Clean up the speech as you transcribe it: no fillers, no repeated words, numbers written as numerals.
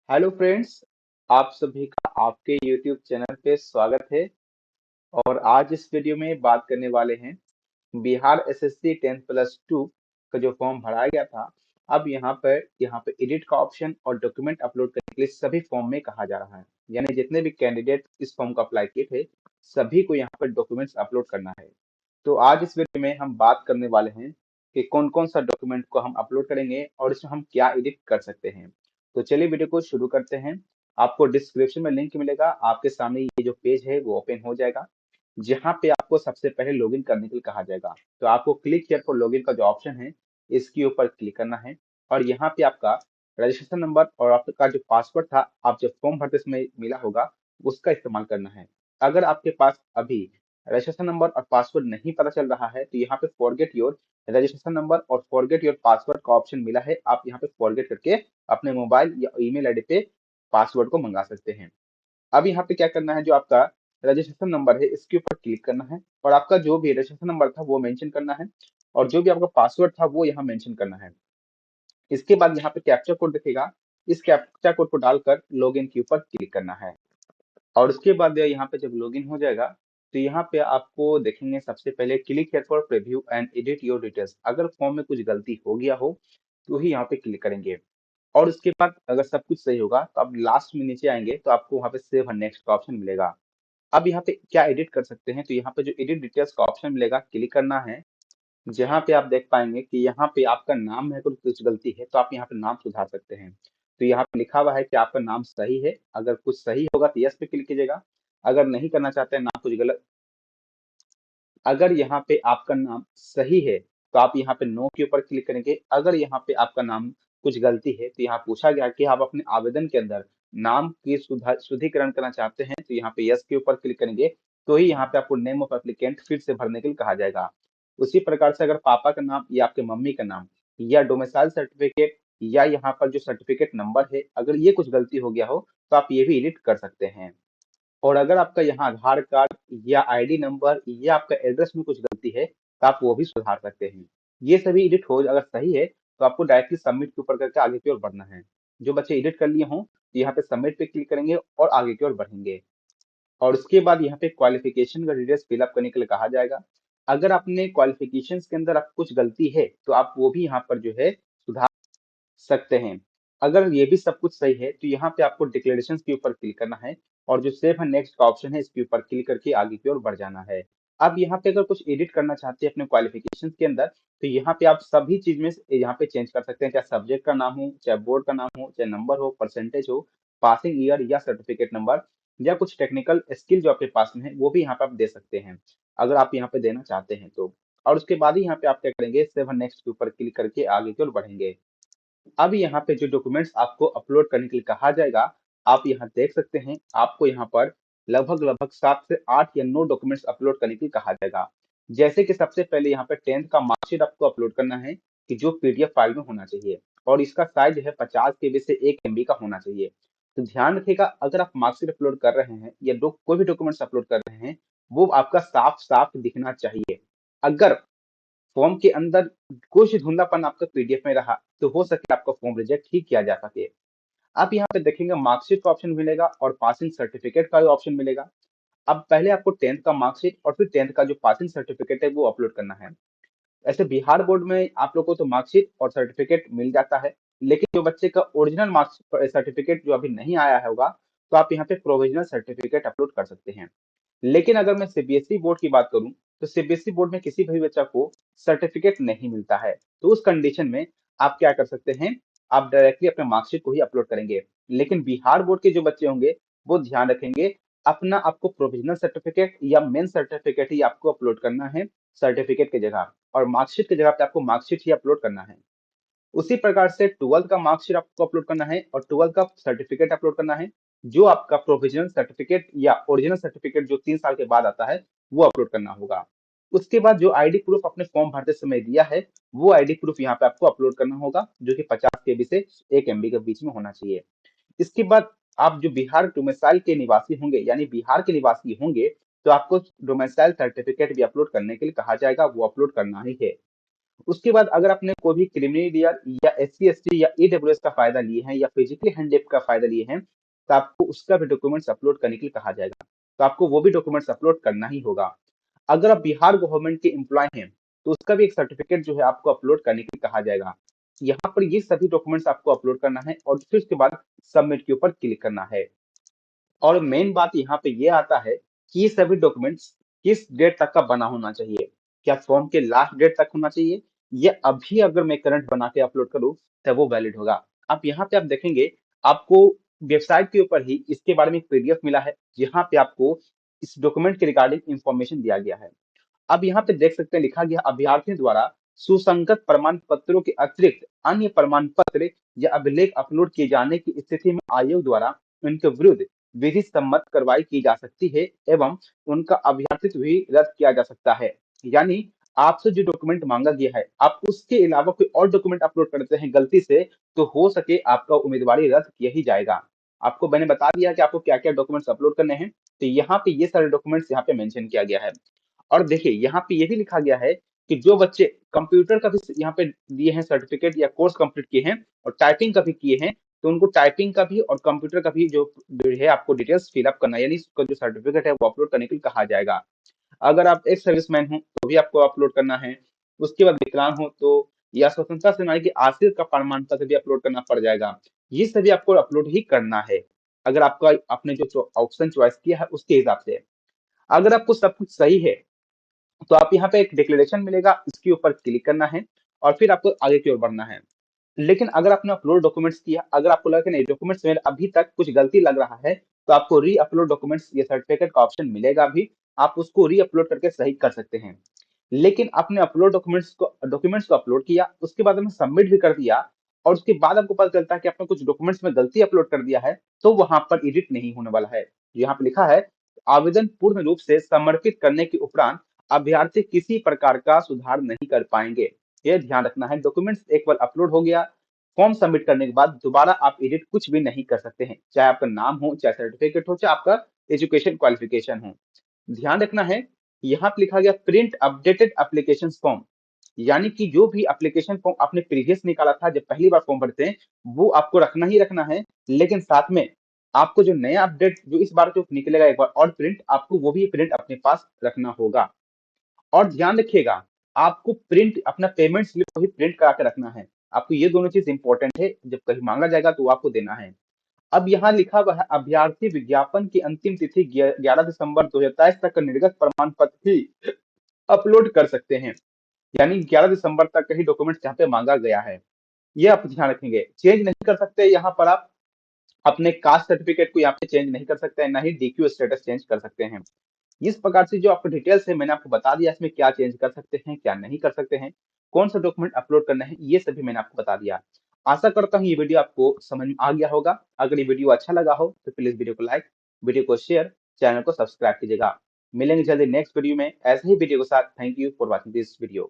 Hello friends. आप सभी का आपके यूट्यूब चैनल पे स्वागत है। और आज इस वीडियो में बात करने वाले हैं बिहार एसएससी 10+2 का जो फॉर्म भराया गया था। अब यहाँ पे एडिट का ऑप्शन और डॉक्यूमेंट अपलोड करने के लिए सभी फॉर्म में कहा जा रहा है। यानी जितने भी कैंडिडेट इस फॉर्म को अप्लाई किए थे सभी को यहाँ पर डॉक्यूमेंट्स अपलोड करना है। तो आज इस वीडियो में हम बात करने वाले हैं कि कौन कौन सा डॉक्यूमेंट को हम अपलोड करेंगे और इसमें हम क्या एडिट कर सकते हैं। तो चलिए वीडियो को शुरू करते हैं। आपको डिस्क्रिप्शन में लिंक मिलेगा, आपके सामने ये जो पेज है वो ओपन हो जाएगा, जहाँ पे आपको सबसे पहले लॉगिन करने के लिए कहा जाएगा। तो आपको क्लिक हियर फॉर लॉगिन का जो ऑप्शन है इसके ऊपर क्लिक करना है और यहाँ पे आपका रजिस्ट्रेशन नंबर और आपका जो पासवर्ड था आप जब फॉर्म भरते समय मिला होगा उसका इस्तेमाल करना है। अगर आपके पास अभी रजिस्ट्रेशन नंबर और पासवर्ड नहीं पता चल रहा है तो यहाँ पे फॉरगेट योर रजिस्ट्रेशन नंबर और फॉरगेट योर पासवर्ड का ऑप्शन मिला है। आप यहाँ पे फॉरगेट करके अपने मोबाइल या ईमेल आईडी पे पासवर्ड को मंगा सकते हैं। अब यहाँ पे क्या करना है, जो आपका रजिस्ट्रेशन नंबर है इसके ऊपर क्लिक करना है और आपका जो भी रजिस्ट्रेशन नंबर था वो मेंशन करना है और जो भी आपका पासवर्ड था वो यहाँ मेंशन करना है। इसके बाद यहाँ पे कैप्चा कोड दिखेगा, इस कैप्चा कोड को डालकर लॉगिन के ऊपर क्लिक करना है। और उसके बाद यहाँ पे जब लॉगिन हो जाएगा तो यहाँ पे आपको देखेंगे सबसे पहले click here for preview and edit your details. अगर फॉर्म में कुछ गलती हो गया हो तो ही यहाँ पे क्लिक करेंगे और उसके बाद अगर सब कुछ सही होगा तो आप लास्ट में नीचे आएंगे तो आपको वहाँ पे सेव एंड नेक्स्ट का ऑप्शन मिलेगा। अब यहाँ पे क्या एडिट कर सकते हैं, तो यहाँ पे जो एडिट डिटेल्स का ऑप्शन मिलेगा क्लिक करना है। जहाँ पे आप देख पाएंगे कि यहाँ पे आपका नाम है, कुछ गलती है तो आप यहाँ पे नाम सुधार सकते हैं। तो यहाँ पे लिखा हुआ है कि आपका नाम सही है, अगर कुछ सही होगा तो यस पे क्लिक कीजिएगा। अगर नहीं करना चाहते हैं, नाम कुछ गलत, अगर यहाँ पे आपका नाम सही है तो आप यहाँ पे नो के ऊपर क्लिक करेंगे। अगर यहाँ पे आपका नाम कुछ गलती है तो यहाँ पूछा गया कि आप अपने आवेदन के अंदर नाम की शुद्धिकरण करना चाहते हैं तो यहाँ पे यस के ऊपर क्लिक करेंगे। तो ही यहाँ पे आपको नेम ऑफ एप्लीकेंट फिर से भरने के लिए कहा जाएगा। उसी प्रकार से अगर पापा का नाम या आपके मम्मी का नाम या डोमिसाइल सर्टिफिकेट या यहाँ पर जो सर्टिफिकेट नंबर है अगर ये कुछ गलती हो गया हो तो आप ये भी एडिट कर सकते हैं। और अगर आपका यहाँ आधार कार्ड या आईडी नंबर या आपका एड्रेस में कुछ गलती है तो आप वो भी सुधार सकते हैं। ये सभी एडिट हो अगर सही है तो आपको डायरेक्टली सबमिट के ऊपर करके आगे की ओर बढ़ना है। जो बच्चे एडिट कर लिए हों तो यहाँ पे सबमिट पे क्लिक करेंगे और आगे की ओर बढ़ेंगे। और उसके बाद यहाँ पे क्वालिफिकेशन का डिटेल्स फिलअप करने के लिए कहा जाएगा। अगर अपने क्वालिफिकेशन के अंदर आप कुछ गलती है तो आप वो भी यहाँ पर जो है सुधार सकते हैं। अगर ये भी सब कुछ सही है तो यहाँ पे आपको डिक्लेरेशन के ऊपर क्लिक करना है और जो सेव एंड नेक्स्ट का ऑप्शन है इसके ऊपर क्लिक करके आगे की ओर बढ़ जाना है। अब यहाँ पे अगर कुछ एडिट करना चाहते हैं अपने क्वालिफिकेशन के अंदर तो यहाँ पे आप सभी चीज में यहाँ पे चेंज कर सकते हैं, चाहे सब्जेक्ट का नाम हो, चाहे बोर्ड का नाम हो, चाहे नंबर हो, परसेंटेज हो, पासिंग ईयर या सर्टिफिकेट नंबर या कुछ टेक्निकल स्किल जो आपके पास में है वो भी यहाँ पे आप दे सकते हैं अगर आप यहाँ पे देना चाहते हैं तो। और उसके बाद ही यहाँ पे आप क्या करेंगे, सेव एंड नेक्स्ट के ऊपर क्लिक करके आगे की ओर बढ़ेंगे। अब यहाँ पे जो डॉक्यूमेंट्स आपको अपलोड करने के लिए कहा जाएगा आप यहाँ देख सकते हैं, आपको यहाँ पर लगभग लगभग 7 से 8 या 9 डॉक्यूमेंट्स अपलोड करने के लिए कहा जाएगा। जैसे कि सबसे पहले यहाँ पे 10th का मार्कशीट आपको अपलोड करना है कि जो पीडीएफ फाइल में होना चाहिए और इसका साइज है 50 KB से 1 MB का होना चाहिए। तो ध्यान रखिएगा, अगर आप मार्कशीट अपलोड कर रहे हैं या कोई भी डॉक्यूमेंट्स अपलोड कर रहे हैं वो आपका साफ साफ दिखना चाहिए। अगर फॉर्म के अंदर कुछ धुंधलापन आपका पीडीएफ में रहा तो हो सके आपका फॉर्म रिजेक्ट ही किया जा सके। आप यहाँ पे देखेंगे मार्कशीट का ऑप्शन मिलेगा और पासिंग सर्टिफिकेट का भी ऑप्शन मिलेगा। अब पहले आपको 10th का मार्कशीट और फिर 10th का जो पासिंग सर्टिफिकेट है वो अपलोड करना है। ऐसे बिहार बोर्ड में आप लोग को तो मार्कशीट और सर्टिफिकेट मिल जाता है, लेकिन जो बच्चे का ओरिजिनल मार्क्स सर्टिफिकेट जो अभी नहीं आया होगा तो आप यहाँ पे प्रोविजनल सर्टिफिकेट अपलोड कर सकते हैं। लेकिन अगर मैं सीबीएसई बोर्ड की बात करूं तो सीबीएसई बोर्ड में किसी भी बच्चा को सर्टिफिकेट नहीं मिलता है, तो उस कंडीशन में आप क्या कर सकते हैं, आप डायरेक्टली अपने मार्कशीट को ही अपलोड करेंगे। लेकिन बिहार बोर्ड के जो बच्चे होंगे वो ध्यान रखेंगे, अपना आपको प्रोविजनल सर्टिफिकेट या मेन सर्टिफिकेट ही आपको अपलोड करना है सर्टिफिकेट की जगह, और मार्कशीट की जगह पे आपको मार्कशीट ही अपलोड करना है। उसी प्रकार से 12th का मार्कशीट आपको अपलोड करना है और 12th का सर्टिफिकेट अपलोड करना है। जो आपका प्रोविजनल सर्टिफिकेट या ओरिजिनल सर्टिफिकेट जो 3 साल के बाद आता है वो अपलोड करना होगा। उसके बाद जो आईडी प्रूफ अपने फॉर्म भरते समय दिया है वो आईडी प्रूफ यहाँ पे आपको अपलोड करना होगा, जो कि 50 KB से 1 MB के बीच में होना चाहिए। इसके बाद आप जो बिहार डोमिसाइल के निवासी होंगे यानी बिहार के निवासी होंगे तो आपको डोमिसाइल सर्टिफिकेट भी अपलोड करने के लिए कहा जाएगा, वो अपलोड करना ही है। उसके बाद अगर आपने कोई भी क्रिमिनल या SC ST या EWS का फायदा लिए हैं या फिजिकली हैंडिकैप्ड का फायदा लिए हैं, तो आपको उसका भी डॉक्यूमेंट्स अपलोड करने के लिए कहा जाएगा। तो आपको वो भी डॉक्यूमेंट्स अपलोड करना ही होगा। अगर आप बिहार गवर्नमेंट के एम्प्लॉय हैं, तो उसका भी एक सर्टिफिकेट जो है आपको अपलोड करने के लिए कहा जाएगा। यहाँ पर ये सभी डॉक्यूमेंट्स आपको अपलोड करना है और फिर उसके बाद सबमिट के ऊपर क्लिक करना है। और मेन बात यहाँ पे ये आता है कि ये सभी डॉक्यूमेंट्स किस डेट तक का बना होना चाहिए। क्या फॉर्म के लास्ट डेट तक होना चाहिए, या अभी अगर मैं करंट बना के अपलोड करूँ तो वो वैलिड होगा। आप यहाँ पे आप देखेंगे, आपको वेबसाइट के ऊपर ही इसके बारे में एक PDF मिला है, जहाँ पे आपको इस डॉक्यूमेंट के रिगार्डिंग इंफॉर्मेशन दिया गया है। अब यहाँ पे देख सकते हैं, लिखा गया अभ्यर्थियों द्वारा सुसंगत प्रमाण पत्रों के अतिरिक्त अन्य प्रमाण पत्र या अभिलेख अपलोड किए जाने की स्थिति में आयोग द्वारा उनके विरुद्ध विधि सम्मत कार्रवाई की जा सकती है एवं उनका अभ्यर्थित्व भी रद्द किया जा सकता है। यानी आपसे जो डॉक्यूमेंट मांगा गया है, आप उसके अलावा कोई और डॉक्यूमेंट अपलोड करते हैं गलती से, तो हो सके आपका उम्मीदवारी रद्द किया ही जाएगा। आपको मैंने बता दिया कि आपको क्या क्या डॉक्यूमेंट्स अपलोड करने हैं, तो यहाँ पे ये सारे डॉक्यूमेंट्स यहाँ पे मेंशन किया गया है। और देखिए यहाँ पे ये भी लिखा गया है कि जो बच्चे कंप्यूटर का भी यहाँ पे दिए हैं सर्टिफिकेट या कोर्स कंप्लीट किए हैं और टाइपिंग का भी किए हैं, तो उनको टाइपिंग का भी और कंप्यूटर का भी जो है आपको डिटेल्स फिलअप करना है, यानी उसका जो सर्टिफिकेट है वो अपलोड करने के लिए कहा जाएगा। अगर आप एक सर्विसमैन हो तो भी आपको अपलोड करना है। उसके बाद विकलांग हो तो या स्वतंत्रता सेनानी के आश्रित का प्रमाण पत्र भी अपलोड करना पड़ जाएगा। ये सभी आपको अपलोड ही करना है, अगर आपका आपने जो ऑप्शन चॉइस किया है उसके हिसाब से। अगर आपको सब कुछ सही है, तो आप यहाँ पे एक डिक्लेरेशन मिलेगा, इसके ऊपर क्लिक करना है और फिर आपको आगे की ओर बढ़ना है। लेकिन अगर आपने अपलोड डॉक्यूमेंट्स किया, अगर आपको लगा कि नहीं डॉक्यूमेंट्स में अभी तक कुछ गलती लग रहा है, तो आपको री अपलोड डॉक्यूमेंट्स ये सर्टिफिकेट का ऑप्शन मिलेगा भी, आप उसको री अपलोड करके सही कर सकते हैं। लेकिन आपने अपलोड डॉक्यूमेंट्स को अपलोड किया, उसके बाद में सबमिट भी कर दिया और उसके बाद आपको पता चलता है कि आपने कुछ डॉक्यूमेंट्स में गलती अपलोड कर दिया है, तो वहां पर एडिट नहीं होने वाला है। यहाँ पे लिखा है, आवेदन पूर्ण रूप से समर्पित करने के उपरांत अभ्यर्थी किसी प्रकार का सुधार नहीं कर पाएंगे। ये ध्यान रखना है, डॉक्यूमेंट्स एक बार अपलोड हो गया, फॉर्म सबमिट करने के बाद दोबारा आप एडिट कुछ भी नहीं कर सकते हैं, चाहे आपका नाम हो, चाहे सर्टिफिकेट हो, चाहे आपका एजुकेशन क्वालिफिकेशन हो। ध्यान रखना है, यहाँ पे लिखा गया प्रिंट अपडेटेड एप्लीकेशन फॉर्म, यानी कि जो भी एप्लीकेशन फॉर्म आपने प्रीवियस निकाला था जब पहली बार फॉर्म भरते हैं, वो आपको रखना ही रखना है। लेकिन साथ में आपको जो नया अपडेट जो इस बार जो निकलेगा एक बार और प्रिंट, आपको वो भी प्रिंट अपने पास रखना होगा। और ध्यान रखिएगा, आपको प्रिंट अपना पेमेंट स्लिप को भी प्रिंट करा के रखना है। आपको ये दोनों चीज इंपॉर्टेंट है, जब कहीं मांगा जाएगा तो आपको देना है। अब यहाँ लिखा हुआ है, अभ्यर्थी विज्ञापन की अंतिम तिथि 11 दिसंबर 2023 तक का निर्गत प्रमाण पत्र ही अपलोड कर सकते हैं। यानी 11 दिसंबर तक का ही डॉक्यूमेंट यहाँ पे मांगा गया है, ये आप ध्यान रखेंगे। चेंज नहीं कर सकते यहाँ पर आप अपने कास्ट सर्टिफिकेट को यहाँ पे चेंज नहीं कर सकते हैं, ना ही DQ स्टेटस चेंज कर सकते हैं। इस प्रकार से जो आपको डिटेल्स है मैंने आपको बता दिया, इसमें क्या चेंज कर सकते हैं, क्या नहीं कर सकते हैं, कौन सा डॉक्यूमेंट अपलोड करना है, ये सभी मैंने आपको बता दिया। आशा करता हूँ ये वीडियो आपको समझ में आ गया होगा। अगर ये वीडियो अच्छा लगा हो तो प्लीज वीडियो को लाइक, वीडियो को शेयर, चैनल को सब्सक्राइब कीजिएगा। मिलेंगे जल्दी नेक्स्ट वीडियो में ऐसे ही वीडियो के साथ। Thank you for watching this video.